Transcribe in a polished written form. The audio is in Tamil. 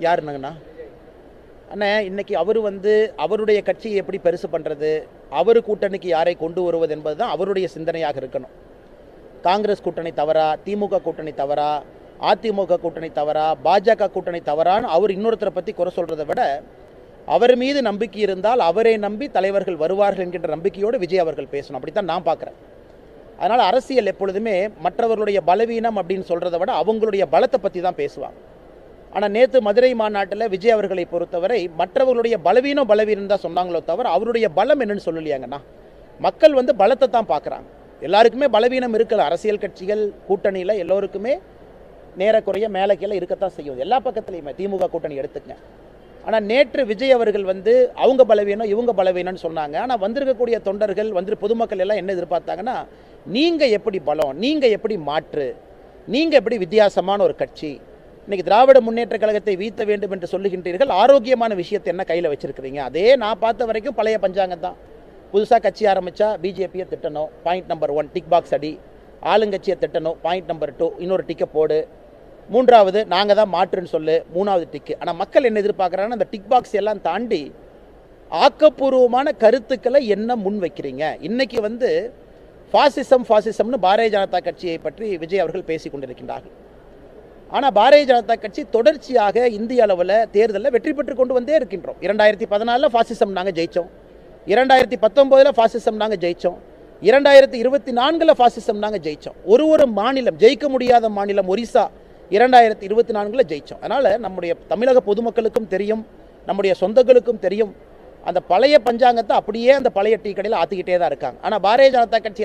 யாருங்கண்ணா? அண்ணே, இன்னைக்கு அவர் அவருடைய கட்சியை எப்படி பெருசு பண்ணுறது, அவர் கூட்டணிக்கு யாரை கொண்டு வருவது என்பது தான் அவருடைய சிந்தனையாக இருக்கணும். காங்கிரஸ் கூட்டணி தவறா, திமுக கூட்டணி தவறா, அதிமுக கூட்டணி தவறா, பாஜக கூட்டணி தவறான்னு அவர் இன்னொருத்தரை பற்றி குறை சொல்கிறத விட, அவர் மீது நம்பிக்கை இருந்தால் அவரை நம்பி தலைவர்கள் வருவார்கள் என்கின்ற நம்பிக்கையோடு விஜய் அவர்கள் பேசணும். அப்படித்தான் நான் பார்க்குறேன். அதனால் அரசியல் எப்பொழுதுமே மற்றவர்களுடைய பலவீனம் அப்படின்னு சொல்கிறத விட அவங்களுடைய பலத்தை பற்றி தான் பேசுவாங்க. ஆனால் நேற்று மதுரை மாநாட்டில் விஜய் அவர்களை பொறுத்தவரை மற்றவர்களுடைய பலவீனம் தான் சொன்னாங்களோ தவிர அவருடைய பலம் என்னன்னு சொல்லலையாங்கண்ணா. மக்கள் பலத்தை தான் பார்க்குறாங்க. எல்லாருக்குமே பலவீனம் இருக்கல. அரசியல் கட்சிகள் கூட்டணியில் எல்லோருக்குமே நேரக்குறைய மேலே கீழே இருக்கத்தான் செய்யும், எல்லா பக்கத்துலையுமே. திமுக கூட்டணி எடுத்துக்கங்க. ஆனால் நேற்று விஜய் அவர்கள் அவங்க பலவீனம் இவங்க பலவீனம்னு சொன்னாங்க. ஆனால் வந்திருக்கக்கூடிய தொண்டர்கள் பொதுமக்கள் எல்லாம் என்ன எதிர்பார்த்தாங்கன்னா, நீங்கள் எப்படி பலம், நீங்கள் எப்படி மாற்று, நீங்கள் எப்படி வித்தியாசமான ஒரு கட்சி, இன்றைக்கி திராவிட முன்னேற்ற கழகத்தை வீழ்த்த வேண்டும் என்று சொல்லுகின்றீர்கள், ஆரோக்கியமான விஷயத்தை என்ன கையில் வச்சுருக்கிறீங்க? அதே நான் பார்த்த வரைக்கும் பழைய பஞ்சாங்கம் தான். புதுசாக கட்சி ஆரம்பித்தா பிஜேபியை திட்டணும், பாயிண்ட் நம்பர் 1 டிக் பாக்ஸ் அடி. ஆளுங்கட்சியை திட்டணும், பாயிண்ட் நம்பர் 2 இன்னொரு டிக்கை போடு. மூன்றாவது நாங்கள் தான் மாற்றுன்னு சொல்லு, மூணாவது டிக்கு. ஆனால் மக்கள் என்ன எதிர்பார்க்குறாங்கன்னா, அந்த டிக் பாக்ஸ் எல்லாம் தாண்டி ஆக்கப்பூர்வமான கருத்துக்களை என்ன முன் வைக்கிறீங்க? இன்றைக்கி ஃபாசிசம்னு பாரதிய ஜனதா கட்சியை பற்றி விஜய் அவர்கள் பேசி கொண்டிருக்கின்றார்கள். ஆனால் பாரதிய ஜனதா கட்சி தொடர்ச்சியாக இந்திய அளவில் தேர்தலில் வெற்றி பெற்று கொண்டு வந்தே இருக்கின்றோம். 2014 ஃபாசிசம் நாங்கள் ஜெயித்தோம், 2019 ஃபாசிசம் நாங்கள் ஜெயித்தோம், 2024 ஃபாசிசம் நாங்கள் ஜெயித்தோம். ஒரு மாநிலம் ஜெயிக்க முடியாத மாநிலம் ஒரிசா 2024 ஜெயித்தோம். அதனால் நம்முடைய தமிழக பொதுமக்களுக்கும் தெரியும், நம்முடைய சொந்தங்களுக்கும் தெரியும், அந்த பழைய பஞ்சாங்கத்தை அப்படியே அந்த பழைய டீ கடையில் ஆற்றிக்கிட்டே தான் இருக்காங்க. ஆனால் பாரதிய ஜனதா கட்சி